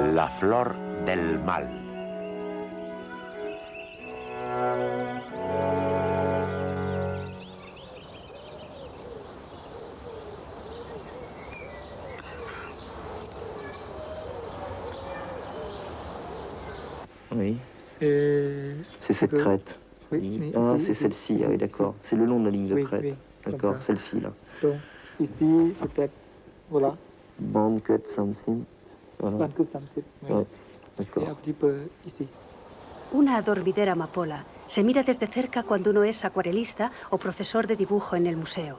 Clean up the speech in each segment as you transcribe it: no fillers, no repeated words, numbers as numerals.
La flor del mal. Oui. C'est cette crête. Oui, Ah, ici, c'est ici, celle-ci, ici, ah oui, ici. d'accord. C'est le long de la ligne de Oui, crête. oui, comme D'accord, ça. celle-ci, là. Donc, ici, peut-être, voilà, Band cut something. Voilà. 20 oui. Ouais, Et d'accord. un petit peu ici. Una adormidera amapola se mira desde cerca cuando uno es acuarelista o profesor de dibujo en el museo.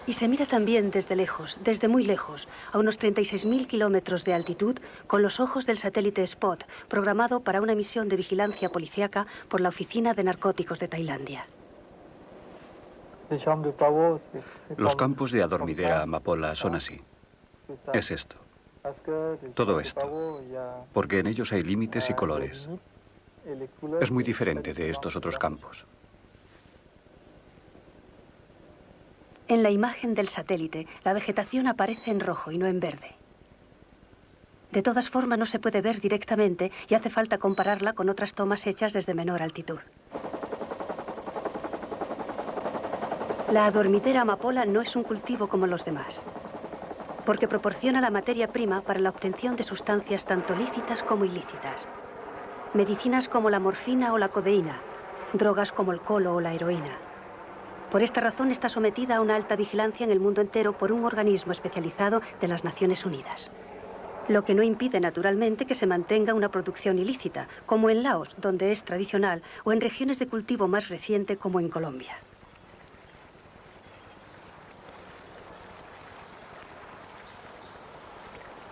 Y se mira también desde lejos, desde muy lejos, a unos 36.000 kilómetros de altitud, con los ojos del satélite Spot, programado para una misión de vigilancia policíaca por la Oficina de Narcóticos de Tailandia. Los campos de adormidera amapola son así. Es esto. Todo esto. Porque en ellos hay límites y colores. Es muy diferente de estos otros campos. En la imagen del satélite, la vegetación aparece en rojo y no en verde. De todas formas, no se puede ver directamente y hace falta compararla con otras tomas hechas desde menor altitud. La adormidera amapola no es un cultivo como los demás, porque proporciona la materia prima para la obtención de sustancias tanto lícitas como ilícitas. Medicinas como la morfina o la codeína, drogas como el colo o la heroína. Por esta razón está sometida a una alta vigilancia en el mundo entero por un organismo especializado de las Naciones Unidas. Lo que no impide, naturalmente, que se mantenga una producción ilícita, como en Laos, donde es tradicional, o en regiones de cultivo más reciente, como en Colombia.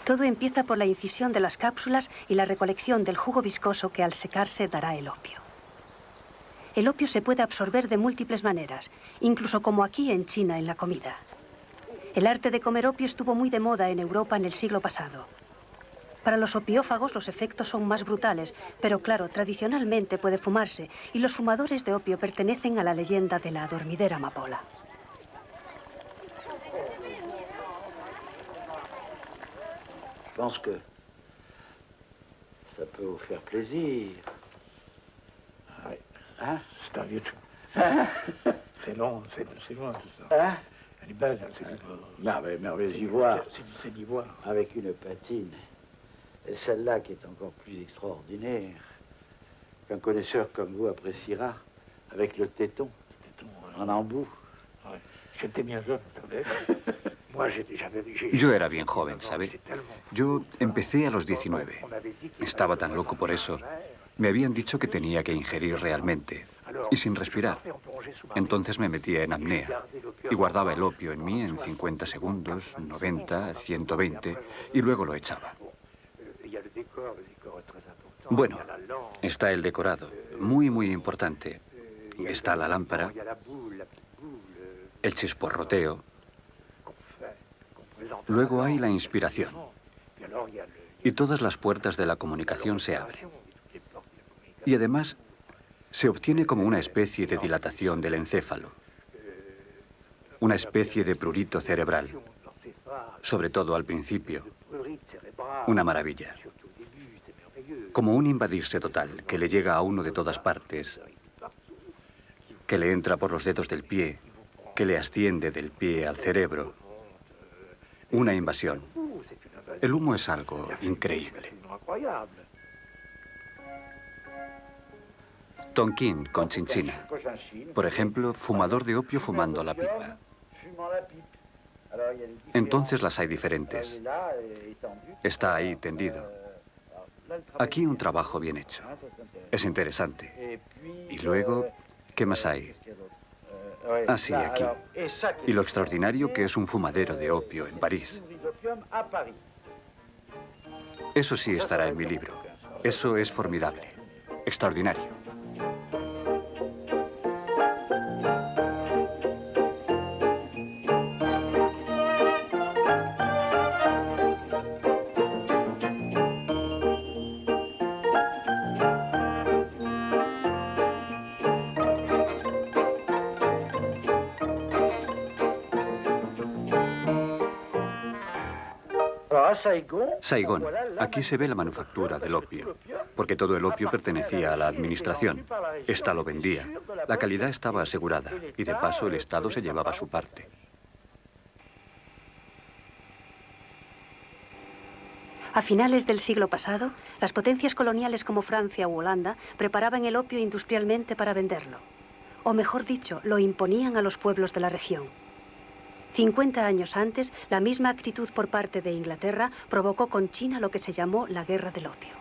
Todo empieza por la incisión de las cápsulas y la recolección del jugo viscoso que al secarse dará el opio. El opio se puede absorber de múltiples maneras, incluso como aquí en China en la comida. El arte de comer opio estuvo muy de moda en Europa en el siglo pasado. Para los opiófagos los efectos son más brutales, pero claro, tradicionalmente puede fumarse, y los fumadores de opio pertenecen a la leyenda de la adormidera amapola. Je pense que ça peut vous faire plaisir. Oui. Hein? C'est un vieux truc. C'est long, c'est loin tout ça. Hein? Elle est belle, c'est merveilleuse d'ivoire. C'est d'ivoire. Avec une patine. Et celle-là qui est encore plus extraordinaire, qu'un connaisseur comme vous appréciera, avec le téton, en embout. Ouais. J'étais bien jeune, vous savez. Yo era bien joven, ¿sabe? Yo empecé a los 19. Estaba tan loco por eso. Me habían dicho que tenía que ingerir realmente, y sin respirar. Entonces me metía en apnea, y guardaba el opio en mí en 50 segundos, 90, 120, y luego lo echaba. Bueno, está el decorado, muy, muy importante. Está la lámpara, el chisporroteo. Luego hay la inspiración. Y todas las puertas de la comunicación se abren. Y además, se obtiene como una especie de dilatación del encéfalo. Una especie de prurito cerebral. Sobre todo al principio. Una maravilla. Como un invadirse total que le llega a uno de todas partes. Que le entra por los dedos del pie. Que le asciende del pie al cerebro. Una invasión. El humo es algo increíble. Tonkin con chinchina. Por ejemplo, fumador de opio fumando la pipa. Entonces las hay diferentes. Está ahí tendido. Aquí un trabajo bien hecho. Es interesante. Y luego, ¿qué más hay? Ah, sí, aquí. Y lo extraordinario que es un fumadero de opio en París. Eso sí estará en mi libro. Eso es formidable. Extraordinario. Saigón, aquí se ve la manufactura del opio, porque todo el opio pertenecía a la administración. Esta lo vendía. La calidad estaba asegurada y de paso el Estado se llevaba su parte. A finales del siglo pasado, las potencias coloniales como Francia u Holanda preparaban el opio industrialmente para venderlo. O mejor dicho, lo imponían a los pueblos de la región. 50 años antes, la misma actitud por parte de Inglaterra provocó con China lo que se llamó la Guerra del Opio.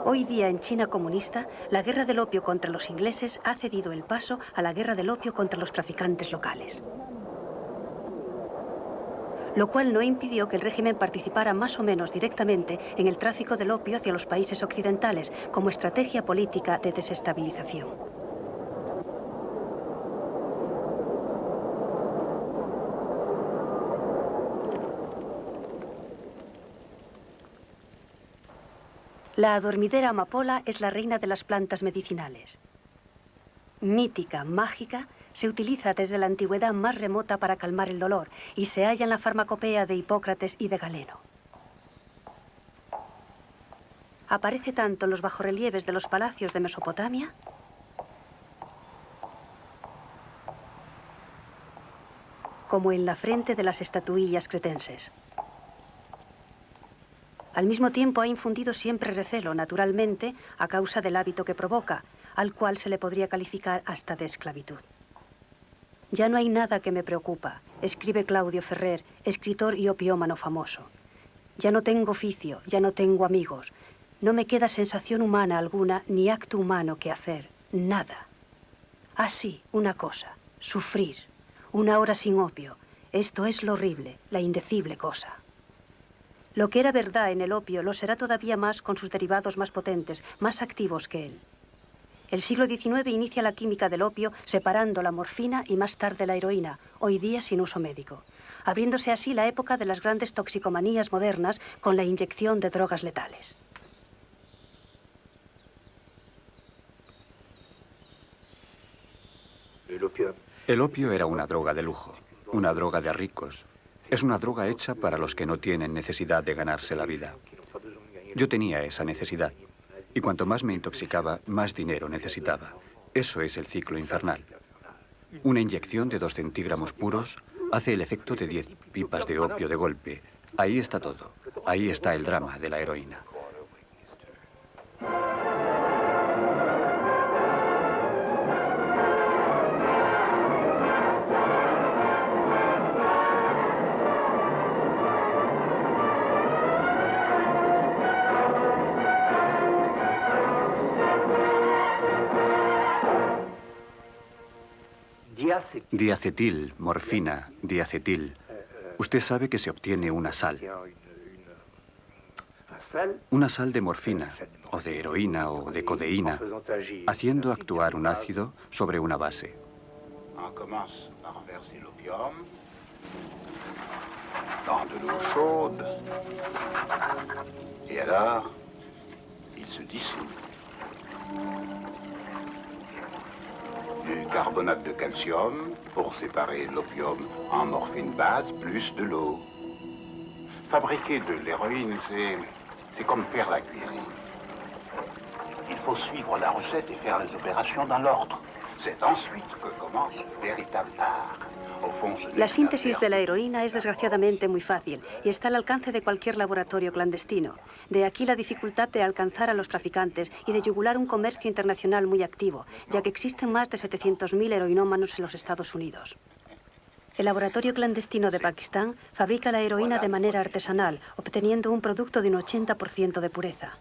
Hoy día en China comunista, la guerra del opio contra los ingleses ha cedido el paso a la guerra del opio contra los traficantes locales. Lo cual no impidió que el régimen participara más o menos directamente en el tráfico del opio hacia los países occidentales como estrategia política de desestabilización. La adormidera amapola es la reina de las plantas medicinales. Mítica, mágica, se utiliza desde la antigüedad más remota para calmar el dolor y se halla en la farmacopea de Hipócrates y de Galeno. Aparece tanto en los bajorrelieves de los palacios de Mesopotamia como en la frente de las estatuillas cretenses. Al mismo tiempo ha infundido siempre recelo, naturalmente, a causa del hábito que provoca, al cual se le podría calificar hasta de esclavitud. Ya no hay nada que me preocupa, escribe Claudio Ferrer, escritor y opiómano famoso. Ya no tengo oficio, ya no tengo amigos. No me queda sensación humana alguna, ni acto humano que hacer, nada. Así, una cosa, sufrir, una hora sin opio. Esto es lo horrible, la indecible cosa. Lo que era verdad en el opio lo será todavía más con sus derivados más potentes, más activos que él. El siglo XIX inicia la química del opio separando la morfina y más tarde la heroína, hoy día sin uso médico, abriéndose así la época de las grandes toxicomanías modernas con la inyección de drogas letales. El opio era una droga de lujo, una droga de ricos. Es una droga hecha para los que no tienen necesidad de ganarse la vida. Yo tenía esa necesidad, y cuanto más me intoxicaba, más dinero necesitaba. Eso es el ciclo infernal. Una inyección de 2 centígramos puros hace el efecto de 10 pipas de opio de golpe. Ahí está todo. Ahí está el drama de la heroína. Diacetil, morfina, diacetil. Usted sabe que se obtiene una sal. Una sal de morfina, o de heroína, o de codeína, haciendo actuar un ácido sobre una base. On commence par verser l'opium dans de l'eau chaude. Et alors, il se dissout. Du carbonate de calcium pour séparer l'opium en morphine base plus de l'eau. Fabriquer de l'héroïne, c'est comme faire la cuisine. Il faut suivre la recette et faire les opérations dans l'ordre. C'est ensuite que commence le véritable art. La síntesis de la heroína es desgraciadamente muy fácil y está al alcance de cualquier laboratorio clandestino. De aquí la dificultad de alcanzar a los traficantes y de yugular un comercio internacional muy activo, ya que existen más de 700.000 heroinómanos en los Estados Unidos. El laboratorio clandestino de Pakistán fabrica la heroína de manera artesanal, obteniendo un producto de un 80% de pureza.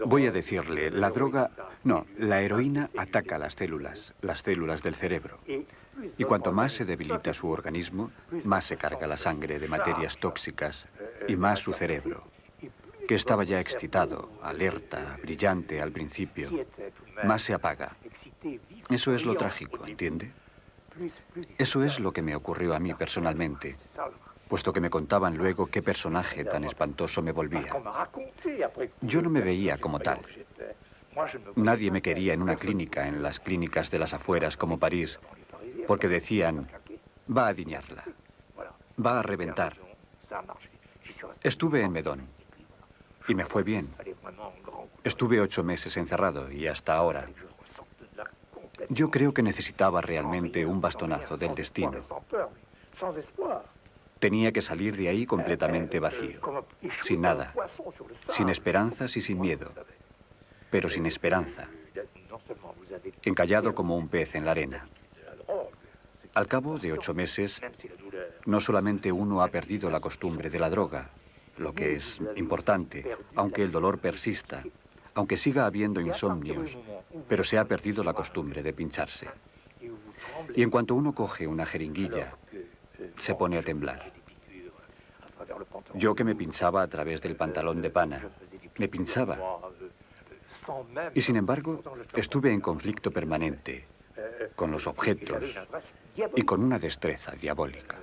Voy a decirle, la droga... No, la heroína ataca las células del cerebro. Y cuanto más se debilita su organismo, más se carga la sangre de materias tóxicas y más su cerebro, que estaba ya excitado, alerta, brillante al principio, más se apaga. Eso es lo trágico, ¿entiende? Eso es lo que me ocurrió a mí personalmente, puesto que me contaban luego qué personaje tan espantoso me volvía. Yo no me veía como tal. Nadie me quería en una clínica, en las clínicas de las afueras como París, porque decían, va a diñarla, va a reventar. Estuve en Meudon y me fue bien. Estuve 8 meses encerrado y hasta ahora. Yo creo que necesitaba realmente un bastonazo del destino. Tenía que salir de ahí completamente vacío, sin nada, sin esperanzas y sin miedo, pero sin esperanza, encallado como un pez en la arena. Al cabo de 8 meses, no solamente uno ha perdido la costumbre de la droga, lo que es importante, aunque el dolor persista, aunque siga habiendo insomnios, pero se ha perdido la costumbre de pincharse. Y en cuanto uno coge una jeringuilla, se pone a temblar. Yo que me pinchaba a través del pantalón de pana, me pinchaba. Y sin embargo, estuve en conflicto permanente con los objetos y con una destreza diabólica.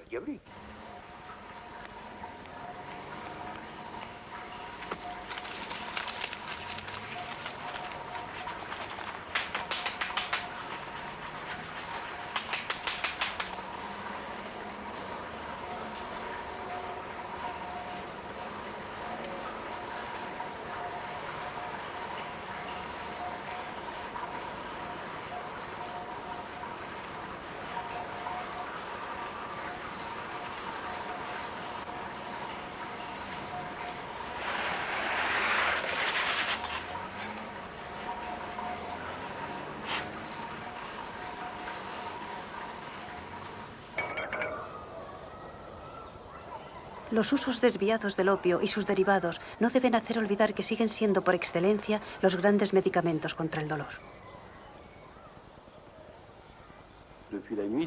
Los usos desviados del opio y sus derivados no deben hacer olvidar que siguen siendo por excelencia los grandes medicamentos contra el dolor.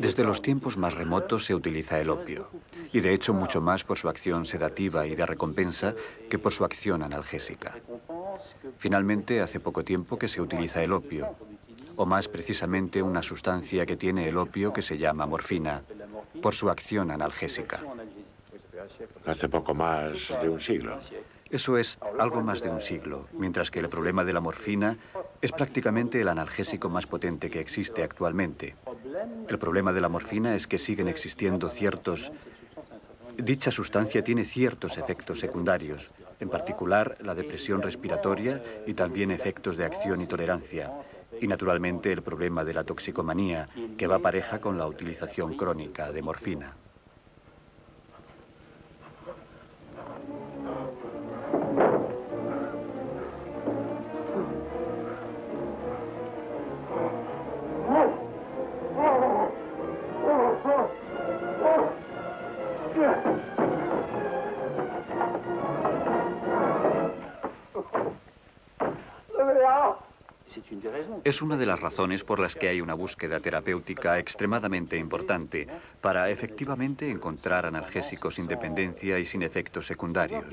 Desde los tiempos más remotos se utiliza el opio, y de hecho mucho más por su acción sedativa y de recompensa que por su acción analgésica. Finalmente, hace poco tiempo que se utiliza el opio, o más precisamente una sustancia que tiene el opio que se llama morfina, por su acción analgésica. Hace poco más de un siglo. Eso es algo más de un siglo, mientras que el problema de la morfina es prácticamente el analgésico más potente que existe actualmente. El problema de la morfina es que siguen existiendo ciertos... Dicha sustancia tiene ciertos efectos secundarios, en particular la depresión respiratoria y también efectos de acción y tolerancia. Y naturalmente el problema de la toxicomanía, que va pareja con la utilización crónica de morfina. Es una de las razones por las que hay una búsqueda terapéutica extremadamente importante para efectivamente encontrar analgésicos sin dependencia y sin efectos secundarios.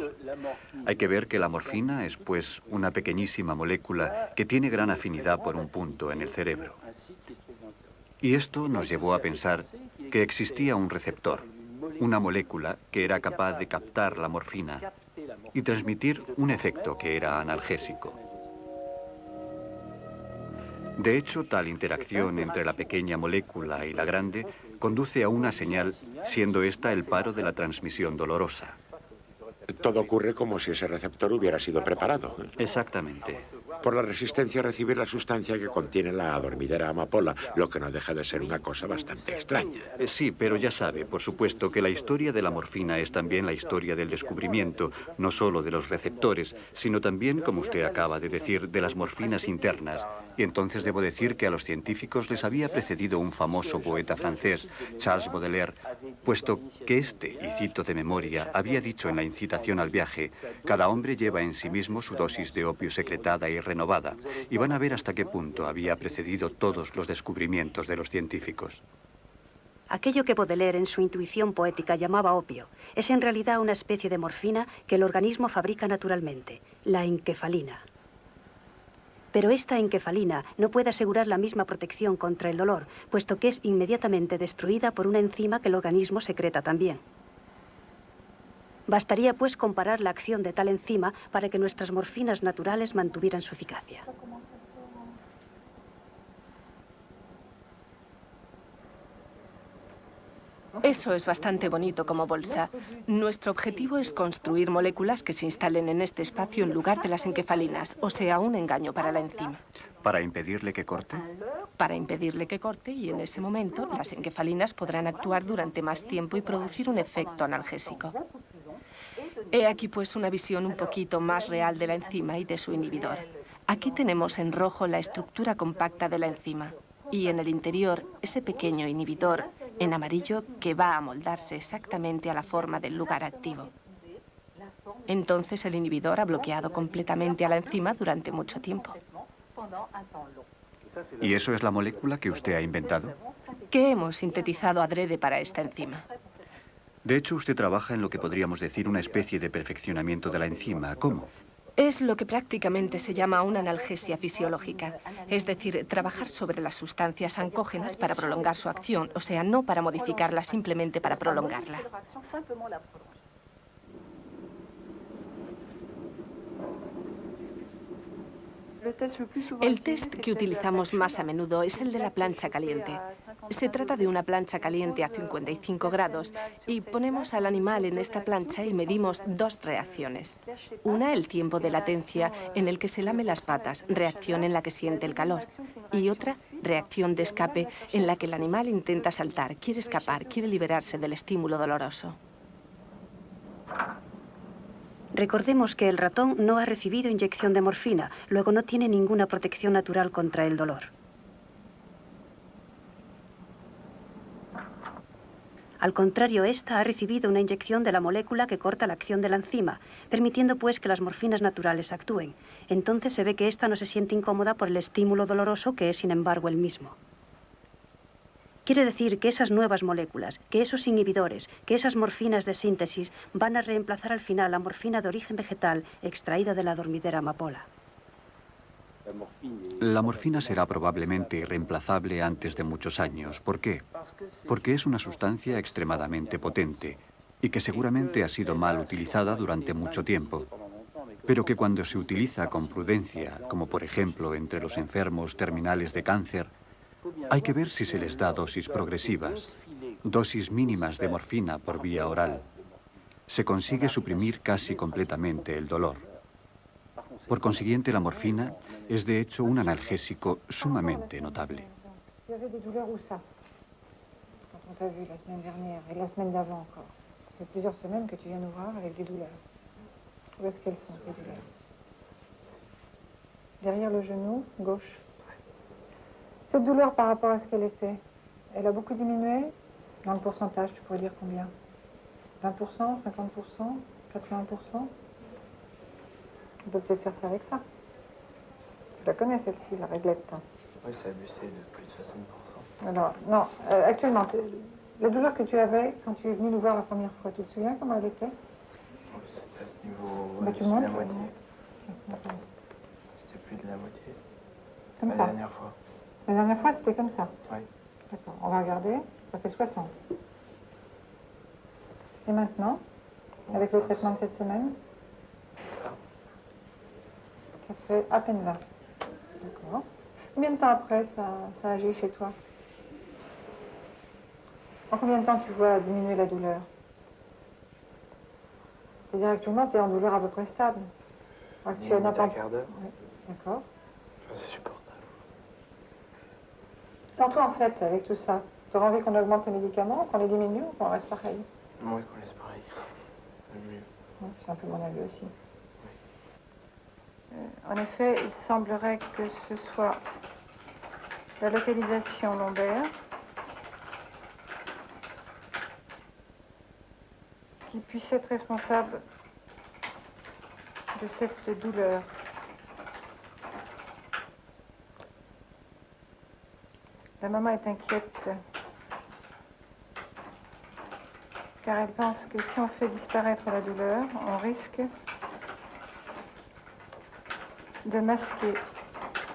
Hay que ver que la morfina es, pues, una pequeñísima molécula que tiene gran afinidad por un punto en el cerebro. Y esto nos llevó a pensar que existía un receptor, una molécula que era capaz de captar la morfina y transmitir un efecto que era analgésico. De hecho, tal interacción entre la pequeña molécula y la grande conduce a una señal, siendo esta el paro de la transmisión dolorosa. Todo ocurre como si ese receptor hubiera sido preparado. Exactamente. por la resistencia a recibir la sustancia que contiene la adormidera amapola, lo que no deja de ser una cosa bastante extraña. Sí, pero ya sabe, por supuesto, que la historia de la morfina es también la historia del descubrimiento, no solo de los receptores, sino también, como usted acaba de decir, de las morfinas internas. Y entonces debo decir que a los científicos les había precedido un famoso poeta francés, Charles Baudelaire, puesto que este, y cito de memoria, había dicho en la incitación al viaje: cada hombre lleva en sí mismo su dosis de opio secretada y renovada, y van a ver hasta qué punto había precedido todos los descubrimientos de los científicos. Aquello que Baudelaire en su intuición poética llamaba opio es en realidad una especie de morfina que el organismo fabrica naturalmente, la encefalina. Pero esta encefalina no puede asegurar la misma protección contra el dolor, puesto que es inmediatamente destruida por una enzima que el organismo secreta también. Bastaría, pues, comparar la acción de tal enzima para que nuestras morfinas naturales mantuvieran su eficacia. Eso es bastante bonito como bolsa. Nuestro objetivo es construir moléculas que se instalen en este espacio en lugar de las encefalinas, o sea, un engaño para la enzima. ¿Para impedirle que corte? Para impedirle que corte, y en ese momento las encefalinas podrán actuar durante más tiempo y producir un efecto analgésico. He aquí pues una visión un poquito más real de la enzima y de su inhibidor. Aquí tenemos en rojo la estructura compacta de la enzima y en el interior ese pequeño inhibidor en amarillo que va a moldarse exactamente a la forma del lugar activo. Entonces el inhibidor ha bloqueado completamente a la enzima durante mucho tiempo. ¿Y eso es la molécula que usted ha inventado? Que hemos sintetizado adrede para esta enzima. De hecho, usted trabaja en lo que podríamos decir una especie de perfeccionamiento de la enzima. ¿Cómo? Es lo que prácticamente se llama una analgesia fisiológica, es decir, trabajar sobre las sustancias ancógenas para prolongar su acción, o sea, no para modificarla, simplemente para prolongarla. El test que utilizamos más a menudo es el de la plancha caliente. Se trata de una plancha caliente a 55 grados y ponemos al animal en esta plancha y medimos dos reacciones. Una, el tiempo de latencia en el que se lame las patas, reacción en la que siente el calor. Y otra, reacción de escape en la que el animal intenta saltar, quiere escapar, quiere liberarse del estímulo doloroso. Recordemos que el ratón no ha recibido inyección de morfina, luego no tiene ninguna protección natural contra el dolor. Al contrario, esta ha recibido una inyección de la molécula que corta la acción de la enzima, permitiendo pues que las morfinas naturales actúen. Entonces se ve que esta no se siente incómoda por el estímulo doloroso, que es sin embargo el mismo. Quiere decir que esas nuevas moléculas, que esos inhibidores, que esas morfinas de síntesis van a reemplazar al final la morfina de origen vegetal extraída de la dormidera amapola. La morfina será probablemente irreemplazable antes de muchos años. ¿Por qué? Porque es una sustancia extremadamente potente y que seguramente ha sido mal utilizada durante mucho tiempo, pero que cuando se utiliza con prudencia, como por ejemplo entre los enfermos terminales de cáncer, hay que ver si se les da dosis progresivas, dosis mínimas de morfina por vía oral. Se consigue suprimir casi completamente el dolor. Por consiguiente, la morfina es de hecho un analgésico sumamente notable. On t'a vu la semaine dernière et la semaine d'avant encore. Ça fait plusieurs semaines que tu viens nous voir avec des douleurs. Où est-ce qu'elles sont, ces douleurs? Derrière le genou gauche. Cette douleur par rapport à ce qu'elle était, elle a beaucoup diminué? Dans le pourcentage, tu pourrais dire combien? 20%, 50%, 80%? On peut peut-être faire ça avec ça. Je la connais celle-ci, la réglette. Oui, ça a baissé de plus de 60%. Alors, non, actuellement, la douleur que tu avais quand tu es venu nous voir la première fois, tu te souviens comment elle était? C'était à ce niveau, Bah, tu de montes, la moitié. D'accord. C'était plus de la moitié. Comme La ça. dernière fois. La dernière fois, c'était comme ça? Oui. D'accord, on va regarder, ça fait 60. Et maintenant, avec le traitement de cette semaine? Ça. Ça fait à peine 20. D'accord. Combien de temps après ça agit chez toi? En combien de temps tu vois diminuer la douleur? C'est-à-dire actuellement, tu es en douleur à peu près stable. Un quart d'heure. Oui, d'accord. C'est supportable. Dans toi, en fait, avec tout ça, tu aurais envie qu'on augmente les médicaments, qu'on les diminue ou qu'on reste pareil? Oui, qu'on laisse pareil. Le mieux. Oui, c'est un peu mon avis aussi. En effet, il semblerait que ce soit la localisation lombaire qui puisse être responsable de cette douleur. La maman est inquiète car elle pense que si on fait disparaître la douleur, on risque de masquer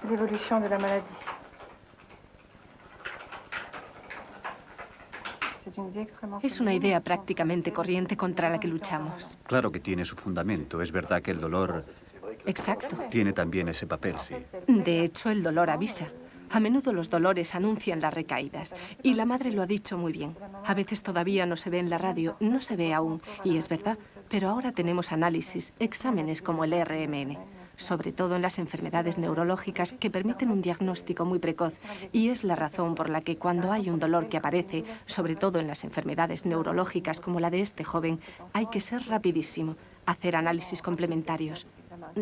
l'évolution de la maladie. Es una idea prácticamente corriente contra la que luchamos. Claro que tiene su fundamento. Es verdad que el dolor Exacto. tiene también ese papel, sí. De hecho, el dolor avisa. A menudo los dolores anuncian las recaídas. Y la madre lo ha dicho muy bien. A veces todavía no se ve en la radio, no se ve aún. Y es verdad. Pero ahora tenemos análisis, exámenes como el RMN. Sobre todo en las enfermedades neurológicas que permiten un diagnóstico muy precoz. Y es la razón por la que cuando hay un dolor que aparece, sobre todo en las enfermedades neurológicas como la de este joven, hay que ser rapidísimo, hacer análisis complementarios.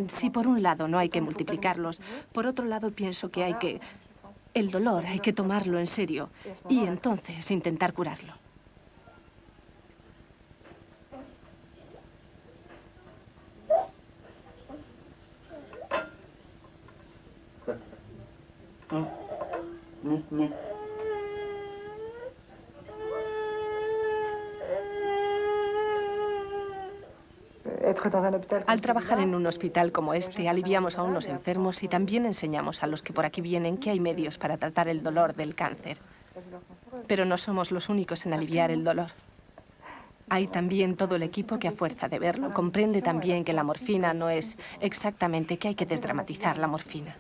Si por un lado no hay que multiplicarlos, por otro lado pienso que hay que... El dolor hay que tomarlo en serio y entonces intentar curarlo. Al trabajar en un hospital como este, aliviamos a unos enfermos y también enseñamos a los que por aquí vienen que hay medios para tratar el dolor del cáncer. Pero no somos los únicos en aliviar el dolor. Hay también todo el equipo que a fuerza de verlo comprende también que la morfina no es exactamente, que hay que desdramatizar la morfina.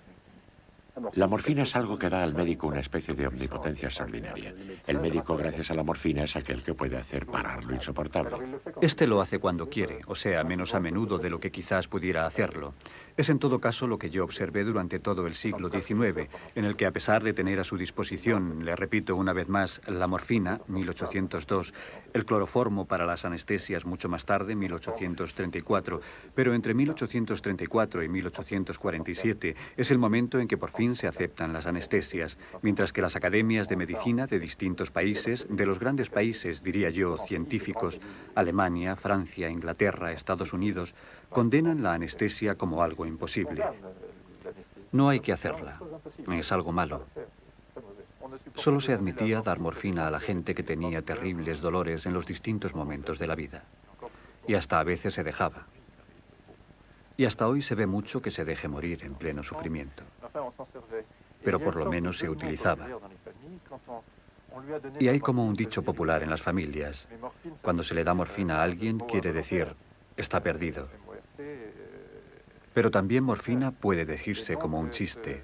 La morfina es algo que da al médico una especie de omnipotencia extraordinaria. El médico, gracias a la morfina, es aquel que puede hacer parar lo insoportable. Este lo hace cuando quiere, o sea, menos a menudo de lo que quizás pudiera hacerlo. Es en todo caso lo que yo observé durante todo el siglo XIX, en el que a pesar de tener a su disposición, le repito una vez más, la morfina, 1802, el cloroformo para las anestesias mucho más tarde, 1834, pero entre 1834 y 1847 es el momento en que por fin se aceptan las anestesias, mientras que las academias de medicina de distintos países, de los grandes países, diría yo, científicos, Alemania, Francia, Inglaterra, Estados Unidos, condenan la anestesia como algo imposible. No hay que hacerla. Es algo malo. Solo se admitía dar morfina a la gente que tenía terribles dolores en los distintos momentos de la vida. Y hasta a veces se dejaba. Y hasta hoy se ve mucho que se deje morir en pleno sufrimiento. Pero por lo menos se utilizaba. Y hay como un dicho popular en las familias. Cuando se le da morfina a alguien, quiere decir, está perdido. Pero también morfina puede decirse como un chiste,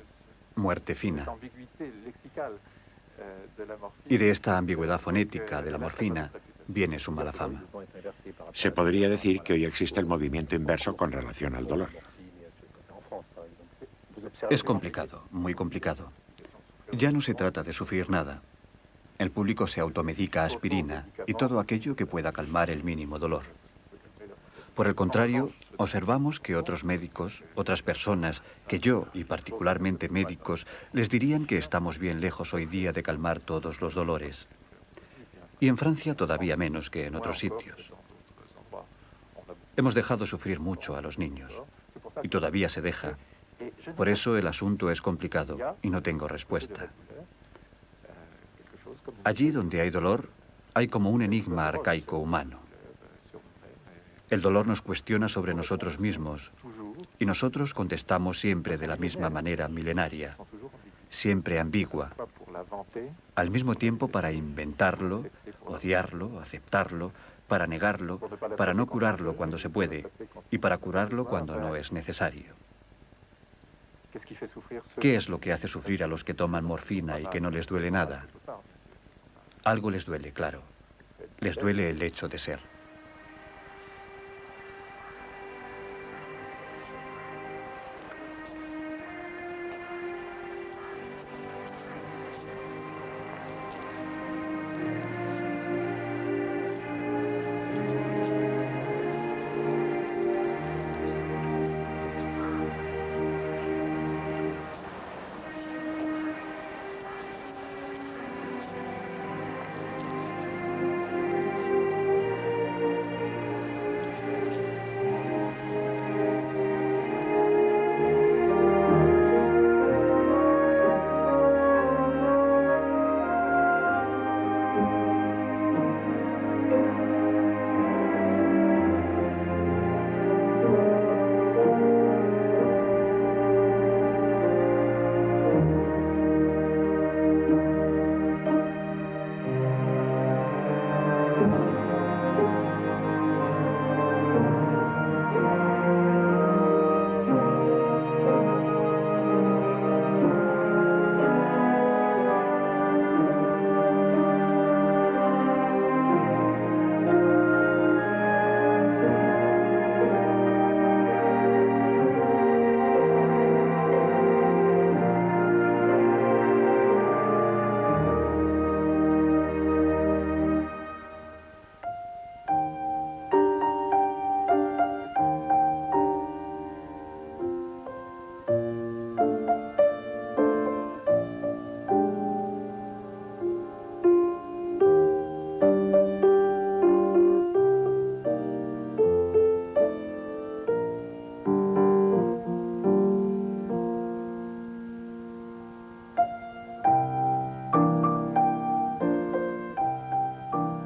muerte fina. Y de esta ambigüedad fonética de la morfina viene su mala fama. Se podría decir que hoy existe el movimiento inverso con relación al dolor. Es complicado, muy complicado. Ya no se trata de sufrir nada. El público se automedica aspirina y todo aquello que pueda calmar el mínimo dolor. Por el contrario, observamos que otros médicos, otras personas, que yo, y particularmente médicos, les dirían que estamos bien lejos hoy día de calmar todos los dolores. Y en Francia todavía menos que en otros sitios. Hemos dejado sufrir mucho a los niños, y todavía se deja. Por eso el asunto es complicado y no tengo respuesta. Allí donde hay dolor, hay como un enigma arcaico humano. El dolor nos cuestiona sobre nosotros mismos y nosotros contestamos siempre de la misma manera milenaria, siempre ambigua, al mismo tiempo para inventarlo, odiarlo, aceptarlo, para negarlo, para no curarlo cuando se puede y para curarlo cuando no es necesario. ¿Qué es lo que hace sufrir a los que toman morfina y que no les duele nada? Algo les duele, claro. Les duele el hecho de ser.